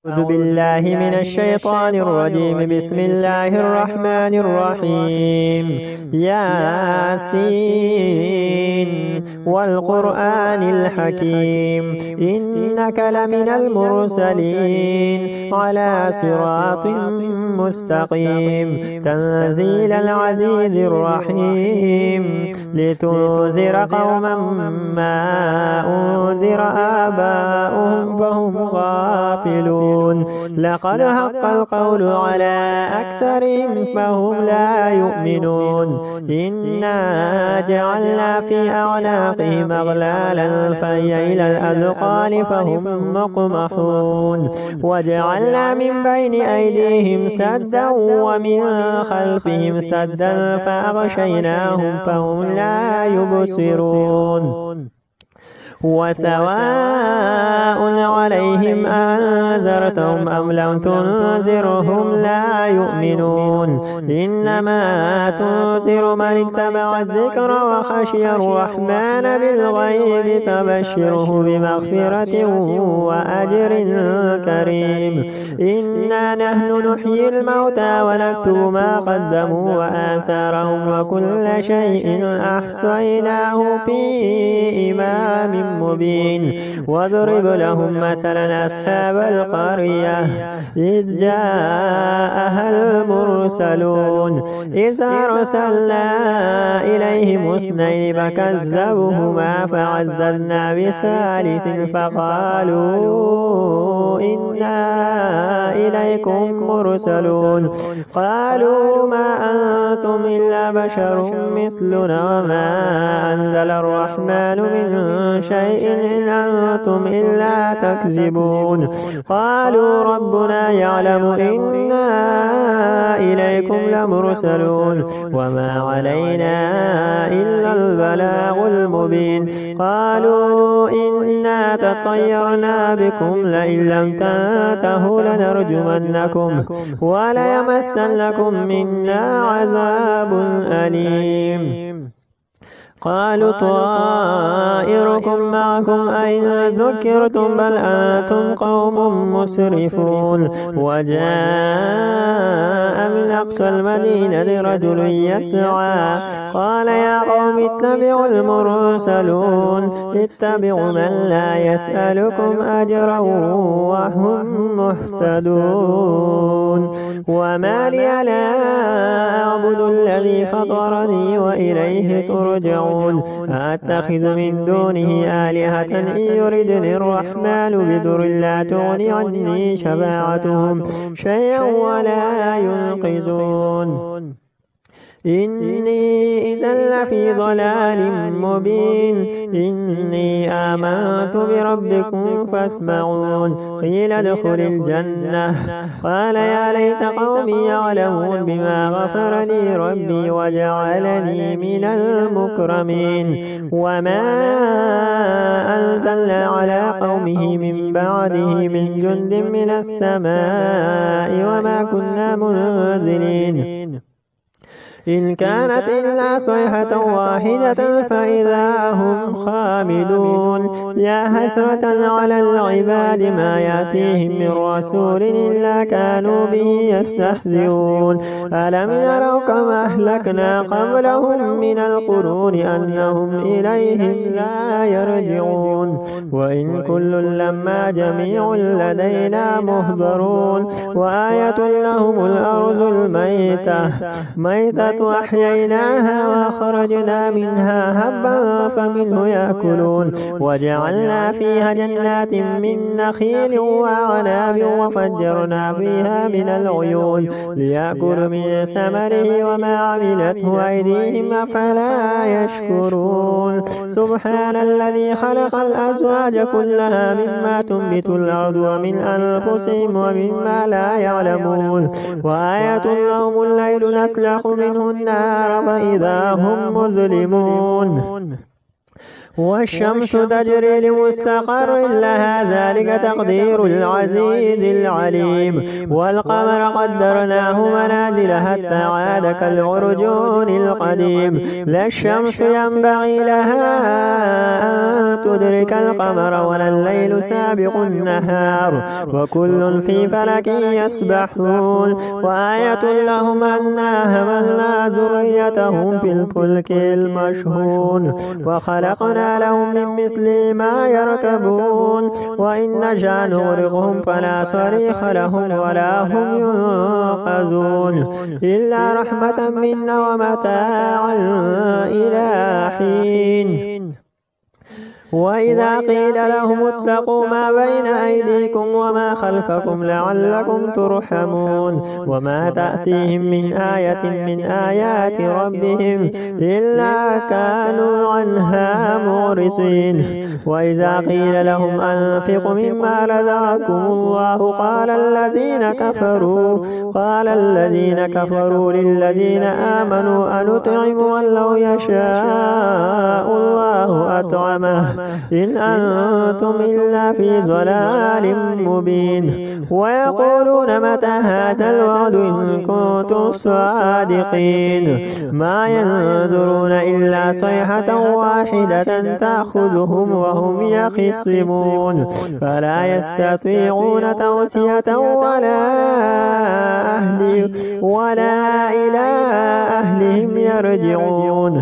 أعوذ بالله من الشيطان الرجيم. بسم الله الرحمن الرحيم. ياسين والقرآن الحكيم إنك لمن المرسلين على صراط مستقيم تنزيل العزيز الرحيم لتنذر قوما ما أنذر آباؤهم فهم غافلون. لقد حق القول على أكثرهم فهم لا يؤمنون. إنا جعلنا في أعناقهم أغلالا فهي إلى الأذقان فهم مقمحون. وجعلنا من بين أيديهم سدا ومن خلفهم سدا فأغشيناهم فهم لا يبصرون. وسواء عليهم أنذرتهم أم لم تنذرهم لا يؤمنون. إنما تنذر من اتبع الذكر وخشي الرحمن بالغيب فبشره بمغفرة وأجر كريم. إنا نحن نحيي الموتى ونكتب ما قدموا وآثارهم وكل شيء أحصيناه في إمام مبين. واضرب لهم مثلا أصحاب القرية إذ جاءها المرسلون إذ أرسلنا إليهم اثنين فكذبوهما فعززنا بثالث فقالوا إنا إليكم مرسلون. قالوا ما أنتم إلا بشر مثلنا وما أنزل الرحمن من شيء إن أنتم إلا تكذبون. قالوا ربنا يعلم إنا إليكم لمرسلون وما علينا إلا البلاغ المبين. قالوا إنا تطيرنا بكم لئن لم تنتهوا لنرجمنكم وليمسنكم منا عذاب أليم. قالوا طائركم معكم أئن ذكرتم بل أنتم قوم مسرفون. وجاء من أقصى المدينة رجل يسعى قال يا قوم اتبعوا المرسلون اتبعوا من لا يسألكم أجرا وهم مهتدون. وما لي لا أعبد الذي فطرني وإليه ترجعون. أتخذ من دونه آلهة إن يردني الرحمن بضر لا تغني عني شفاعتهم شيئا ولا ينقذون. إني إذا لفي ضلال مبين. إني آمنت بربكم فاسمعون. قيل ادخل الجنة قال يا ليت قومي يعلمون بما غفر لي ربي وجعلني من المكرمين. وما أنزلنا على قومه من بعده من جند من السماء وما كنا منزلين إن كانت إلا صيحة واحدة فإذا هم خامدون. يا حسرة على العباد ما يأتيهم من رسول إلا كانوا به يستهزئون. ألم يروا كما أهلكنا قبلهم من القرون أنهم إليهم لا يرجعون. وإن كل لما جميع لدينا مهضرون. وآية لهم الأرض الميتة وأحييناها وأخرجنا منها هبا فمنه يأكلون. وجعلنا فيها جنات من نخيل وأعناب وفجرنا فيها من العيون ليأكلوا من ثمره وما عملته أيديهم أفلا يشكرون. سبحان الذي خلق الأزواج كلها مما تنبت الأرض ومن أنفسهم ومما لا يعلمون. وآية لهم الليل نسلخ منه النار فإذا هم مظلمون. والشمس تجري لمستقر لها ذلك تقدير العزيز العليم. والقمر قدرناه منازل حتى عاد كالعرجون القديم. لا الشمس ينبغي لها أن تدرك القمر ولا الليل سابق النهار وكل في فلك يسبحون. وآية لهم أنا حملنا ذريتهم في الفلك المشحون وخلقنا لهم من مثل ما يركبون وإن نشأ نغرقهم فلا صريخ لهم ولا هم ينقذون إلا رحمة منا ومتاعا إلى حين. وإذا قيل لهم اتقوا ما بين أيديكم وما خلفكم لعلكم ترحمون وما تأتيهم من آية من آيات ربهم إلا كانوا عنها معرضين. وإذا قيل لهم أنفقوا مما رزقكم الله قال الذين كفروا للذين آمنوا أنطعم من لو يشاء الله أطعمه إن أنتم إلا في ضلال مبين. ويقولون متى هذا الوعد إن كنتم صادقين ما ينظرون إلا صيحة واحدة تأخذهم وهم يخصمون فلا يستطيعون توصية ولا إلى أهلهم يرجعون.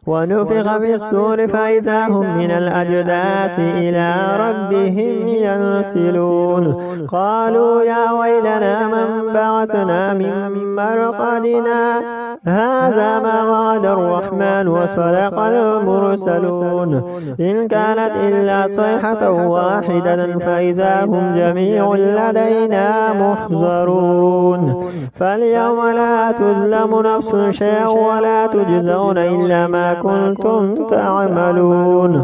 ونفخ في الصور فإذا هم من الأجداث إلى ربهم ينسلون. قالوا يا ويلنا من بعثنا من مرقدنا هذا ما وعد الرحمن وصدق المرسلون إن كانت إلا صيحة واحدة فإذا هم جميع لدينا محضرون. فاليوم لا تظلم نفس شيئا ولا تجزون إلا ما كنتم تعملون.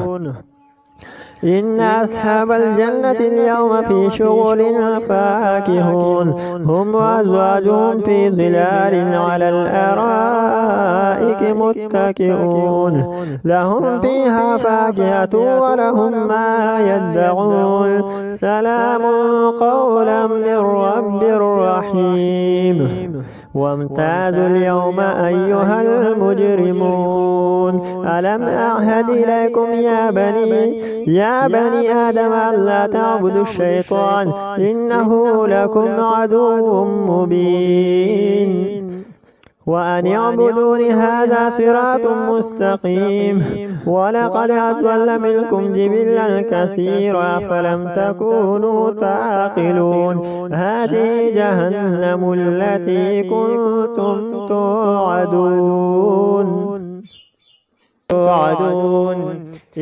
إن أصحاب الجنة اليوم في شغل فاكهون هم وأزواجهم في ظلال على الأرائك متكئون لهم فيها فاكهة ولهم ما يدعون سلام قولا من رب رحيم. وامتازوا اليوم أيها المجرمون ألم أعهد إليكم يا بني آدم ألا تعبدوا الشيطان إنه لكم عدو مبين وأن اعبدون هذا صراط مستقيم. ولقد أضل منكم جبلا كثيرا فلم تكونوا تعقلون هذه جهنم التي كنتم توعدون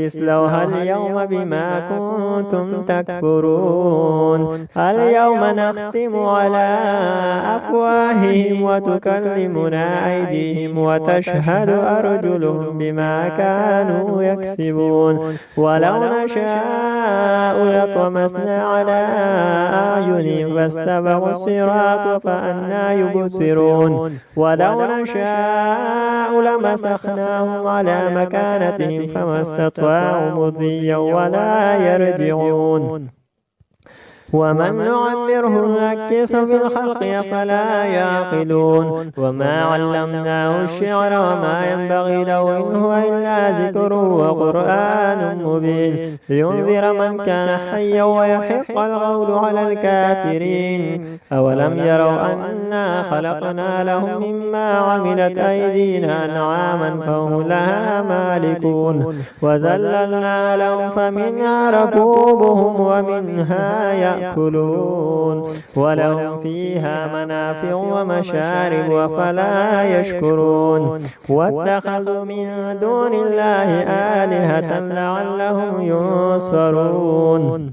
اصلوها اليوم بما كنتم تكفرون. اليوم نختم على أفواههم وتكلمنا أيديهم وتشهد أرجلهم بما كانوا يكسبون. ولو نشاء لطمسنا على أعينهم فاستبقوا الصراط فأنى يبصرون. ولو نشاء لمسخناهم على مكانتهم فما استطاعوا مضيا ولا يرجعون. ومن نعمره نكس في الخلق أفلا يعقلون. وما علمناه الشعر وما ينبغي له إن هو إلا ذكر وقرآن مبين لينذر من كان حيا ويحق القول على الكافرين. أولم يروا أنا خلقنا لهم مما عملت أيدينا أنعاما فهم لها مالكون وذللنا لهم فمنها ركوبهم ومنها يأكلون ولهم فيها منافع ومشارب أفلا يشكرون. واتخذوا من دون الله آلهة لعلهم ينصرون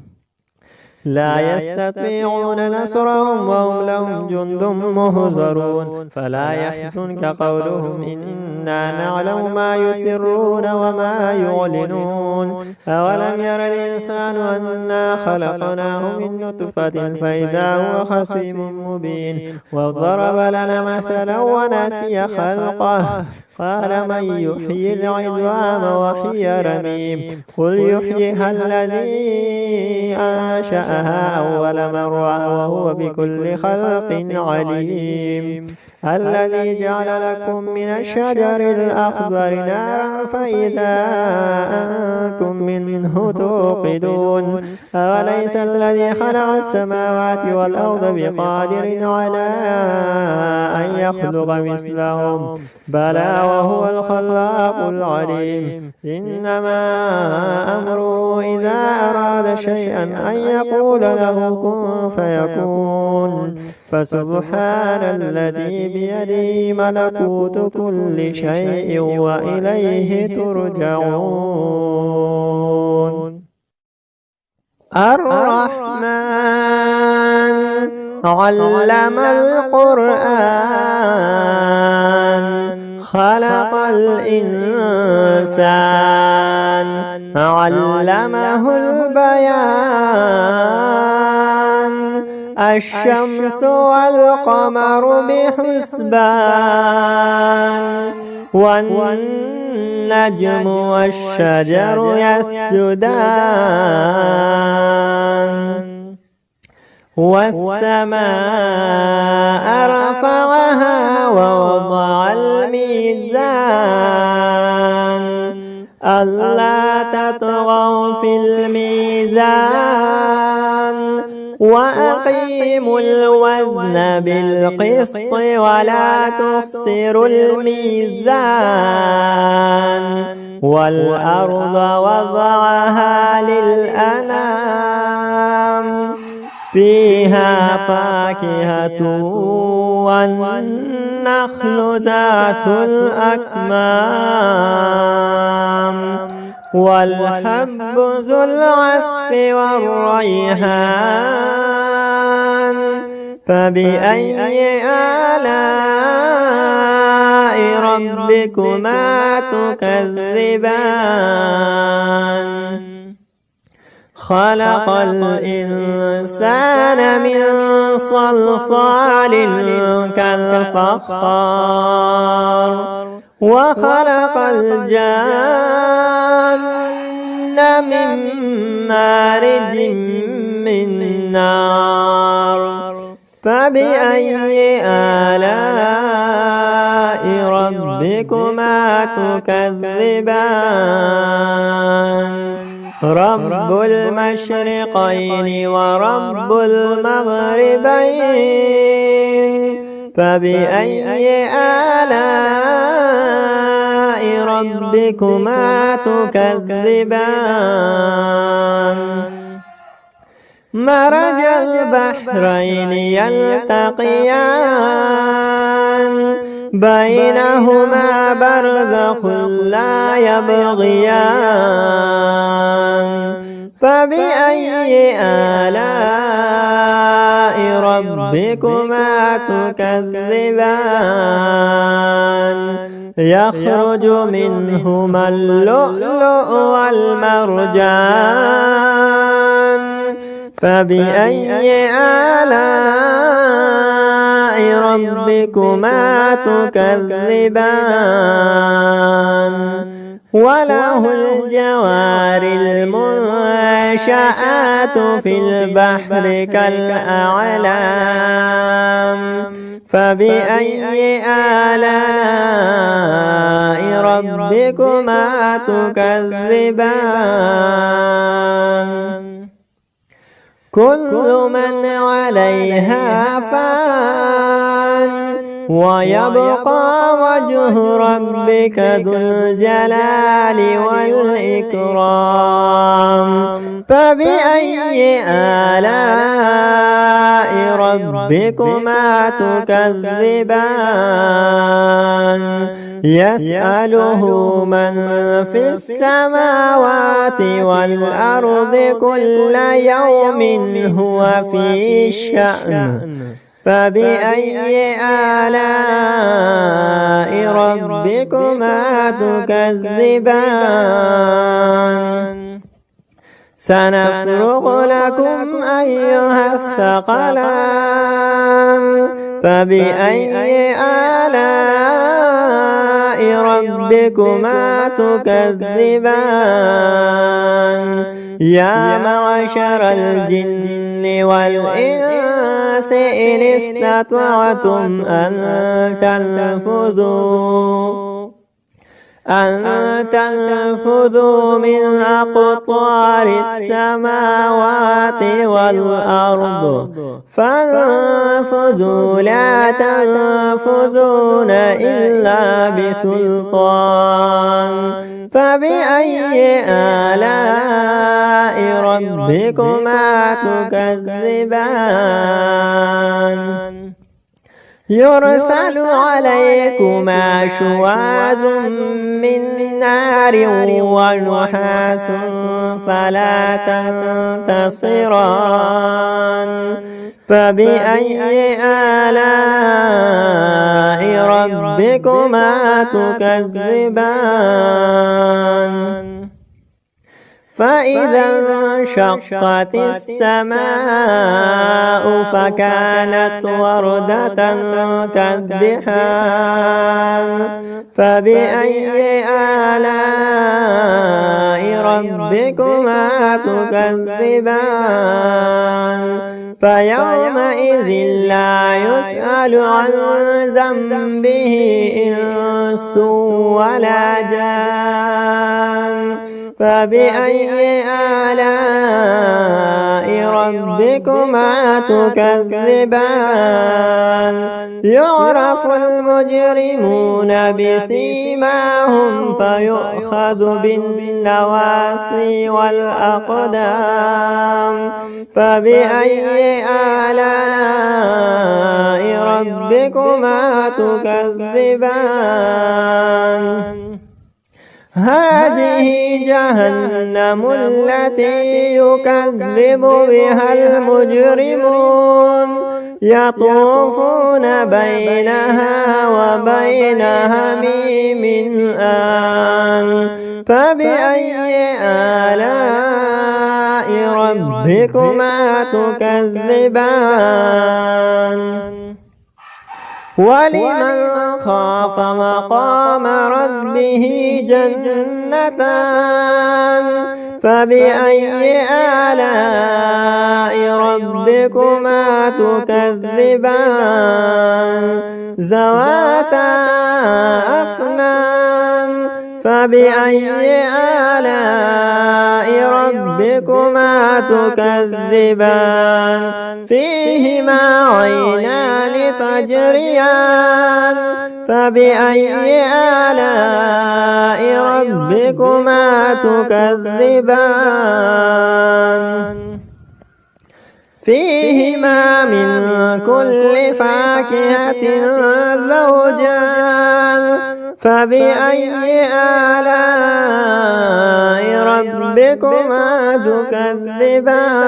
لا يستطيعون نصرهم وهم لهم جند مهزرون. فلا يحزنك قولهم إن إنا نعلم ما يسرون وما يعلنون أولم ير الإنسان أنا خلقناه من نطفة فإذا هو خصيم مبين وضرب لنا مثلا ونسي خلقه قال من يحيي العظام وهي رميم قل يحييها الذي أنشأها أول مرة وهو بكل خلق عليم الذي جعل لكم من الشجر الأخضر نارا فإذا أنتم منه توقدون أوليس الذي خلق السماوات والأرض بقادر على أن يخلق مثلهم بلى وهو الخلاق العليم إنما أمره إذا أراد شيئا أن يقول له كن فيكون فسبحان الذي بيده ملكوت كل شيء وإليه ترجعون الرحمن علم القرآن خلق الإنسان علمه البيان الشمس والقمر بحسبان والنجم والشجر يسجدان والسماء رفعها ووضع الميزان ألا تطغوا في الميزان وأقيموا الوزن بالقسط ولا تخسروا الميزان والأرض وضعها للأنام فيها فاكهة والنخل ذات الأكمام والحب ذو العصف والريحان فبأي آلاء ربكما تكذبان خلق الإنسان من صلصال كالفخار وخلق الجان من مارج من نار فبأي آلاء ربكما تكذبان رب المشرقين ورب المغربين فبأي آلاء ربكما تكذبان مرج البحرين يلتقيان بينهما برزخ لا يبغيان فبأي آلاء ربكما تكذبان يخرج منهما اللؤلؤ والمرجان فبأي آلاء ربكما تكذبان وله الجوار المنشآت في البحر كالأعلام فبأي آلاء ربكما تكذبان كل من عليها فان ويبقى وجه ربك ذو الجلال والإكرام فبأي آلاء ربكما تكذبان يسأله من في السماوات والأرض كل يوم هو في شأن فبأي آلاء ربكما تكذبان سنفرغ لكم أيها الثقلان فبأي آلاء ربكما تكذبان يا معشر الجن والإنس إن استطعتم أن تنفذوا من أقطار السماوات والأرض فانفذوا لا تنفذون إلا بسلطان فبأي آلاء ربكما تكذبان يرسل عليكما شواظ من نار ونحاس فلا تنتصران فبأي آلاء ربكما تكذبان فإذا انشقت السماء فكانت وردة كالدحان فبأي آلاء ربكما تكذبان فيومئذ لا يسأل عن ذنبه إنس ولا جان فبأي آلاء ربكما تكذبان يعرف المجرمون بسيماهم فيؤخذ بالنواصي والأقدام فبأي آلاء ربكما تكذبان هذه جهنم التي يكذب بها المجرمون يطوفون بينها وبين حميم آن فبأي آلاء ربكما تكذبان ولمن خاف مقام ربه جنتان فبأي آلاء ربكما تكذبان ذواتا أفنان فبأي آلاء ربكما تكذبان فيهما عينان تجريان فبأي آلاء ربكما تكذبان فيهما من كل فاكهة زوجان فبأي آلاء ربكما تكذبان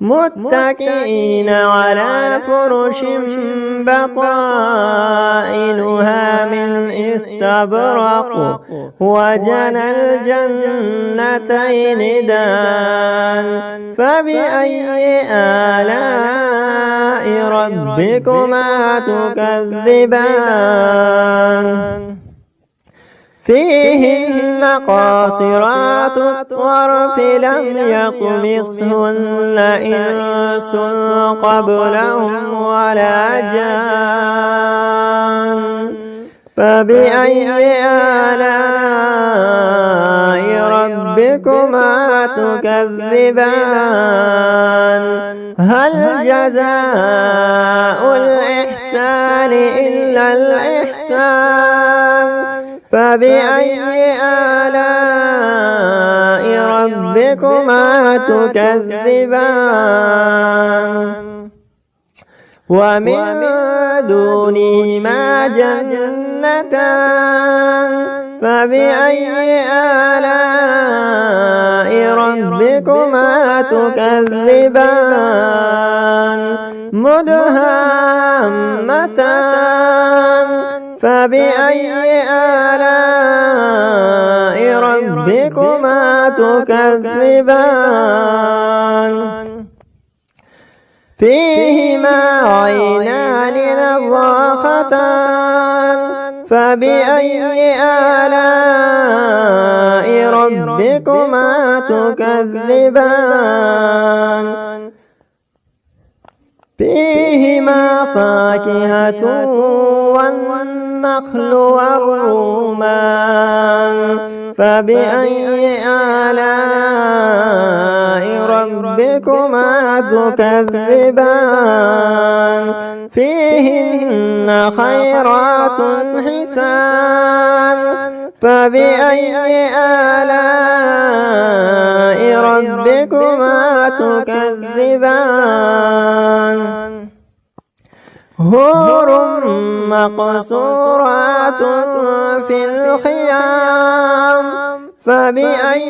متكئين على فرش بطائنها من استبرق وجنى الجنتين دان فبأي آلاء ربكما تكذبان فيهن قاصرات الطرف لم يطمثهن إنس قبلهم ولا جان فبأي آلاء ربكما تكذبان هل جزاء الإحسان إلا الإحسان فبأي آلاء ربكما تكذبان ومن دونهما جنتان فبأي آلاء ربكما تكذبان مدهامتان فبأي آلاء ربكما تكذبان فيهما عينان نضاختان فبأي آلاء ربكما تكذبان فيهما فاكهة والنخل والرمان فبأي آلاء ربكما تكذبان فيهن خيرات حسان فبأي آلاء ربكما تكذبان حور مقصورات في الخيام فبأي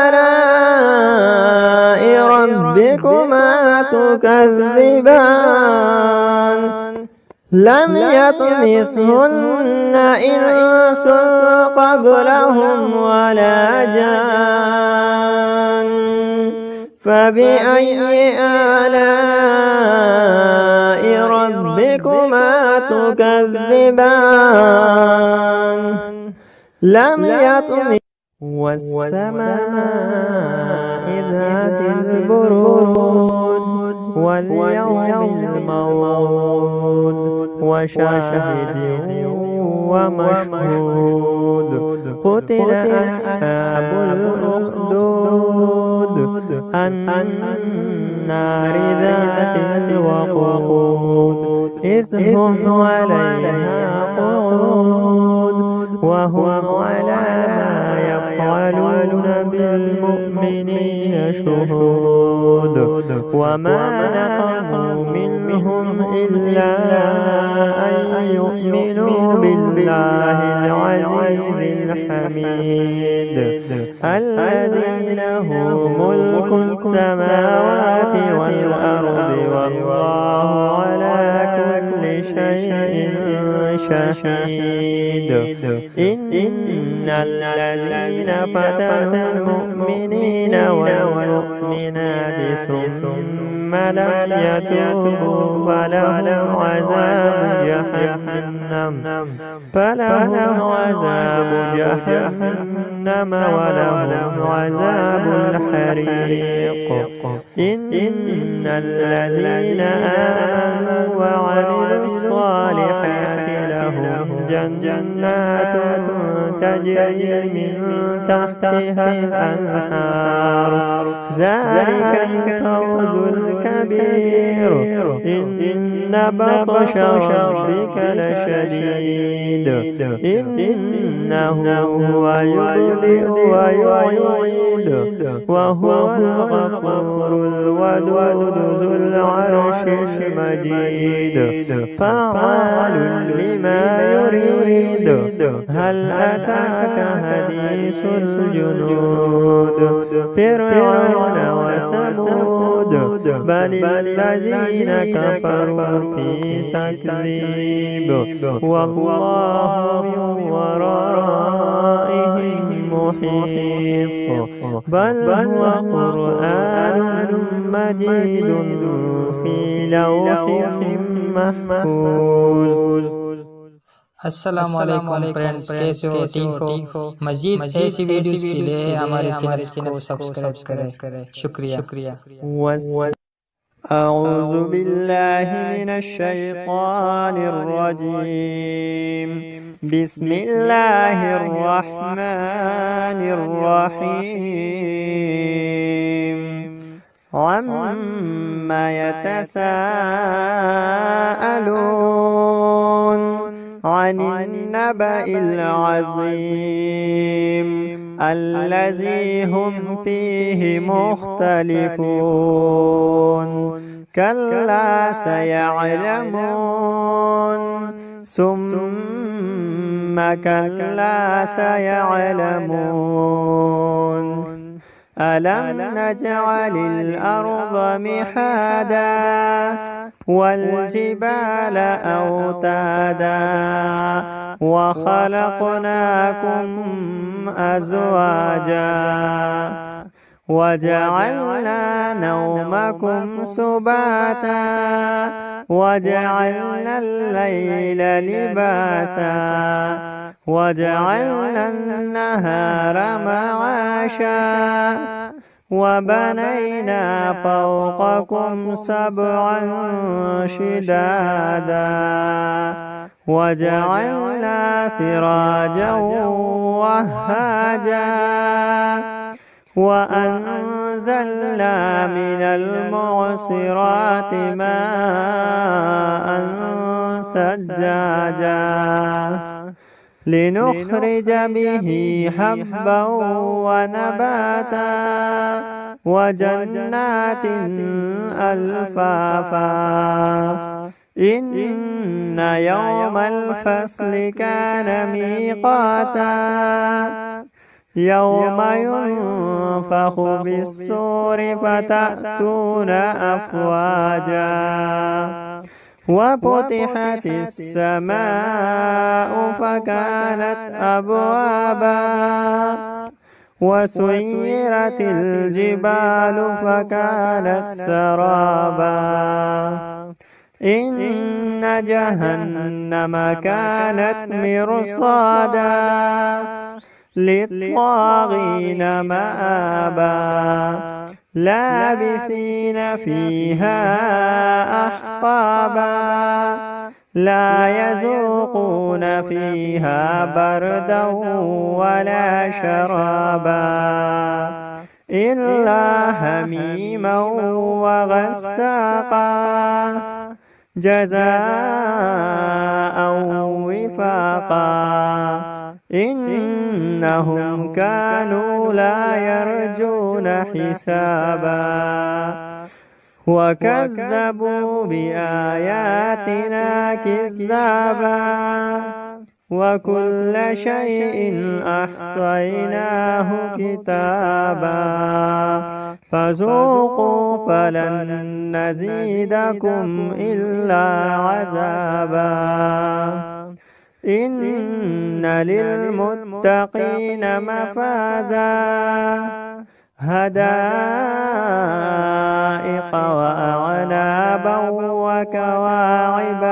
آلاء ربكما تكذبان لم يطمثهن إنس قبلهم ولا جان فبأي آلاء ربكما تكذبان لم يطمث والسماء ذات البروج واليوم الموعود وشاهد ومشهود قتل أصحاب الأخدود النار ذات الوقود إذ هم عليها قعود وهم على ما يفعلون بالمؤمنين شهود وما نقموا منهم إلا أن يؤمنوا بالله العزيز الحميد الذي له ملك السماوات والأرض والله على كل شيء شهيد إن الذين فتنوا المؤمنين والمؤمنات ثم لم يتوبوا فلهم عذاب جهنم ولهم عذاب الحريق إن الذين آمنوا وعملوا الصالحات لهم جنات تجري من تحتها الأنهار ذلك الفوز الكبير إن بطش ربك لشديد إنه هو يبدئ ويعيد وهو الغفور الودود ذو العرش المجيد فعال لما يريد هل أتاك حديث الجنود فرعون وثمود بل الذين كفروا في تكذيب والله من ورائهم محيط بل هو قرآن مجيد في لوح محفوظ। अस्सलाम वालेकुम फ्रेंड्स, कैसे हो? ठीक हो? मजीद ऐसी वीडियोस के लिए हमारे चैनल को सब्सक्राइब करें। शुक्रिया। أعوذ بالله من الشيطان الرجيم بسم الله الرحمن الرحيم عما يتساءلون عن النبأ العظيم الذي هم فيه مختلفون كلا سيعلمون ثم كلا سيعلمون ألم نجعل الأرض مهادا والجبال أوتادا وخلقناكم أزواجا وجعلنا نومكم سباتا وجعلنا الليل لباسا وجعلنا النهار معاشا وبنينا فوقكم سبعا شدادا وجعلنا سراجا وهاجا وأنزلنا من المعصرات ماء ثجاجا لنخرج به حبا ونباتا وجنات ألفافا إن يوم الفصل كان ميقاتا يوم ينفخ بالصور فتأتون أفواجا وفتحت السماء فكانت أبوابا وسيرت الجبال فكانت سرابا إن جهنم كانت مرصادا للطاغين مآبا لابثين فيها أحقابا لا يذوقون فيها بردا ولا شرابا إلا حميما وغساقا جزاء وفاقا إنهم كانوا لا يرجون حسابا وكذبوا بآياتنا كذابا وكل شيء أحصيناه كتابا فذوقوا فلن نزيدكم إلا عذابا إن للمتقين مفازا هدائق وأعنابا وكواعب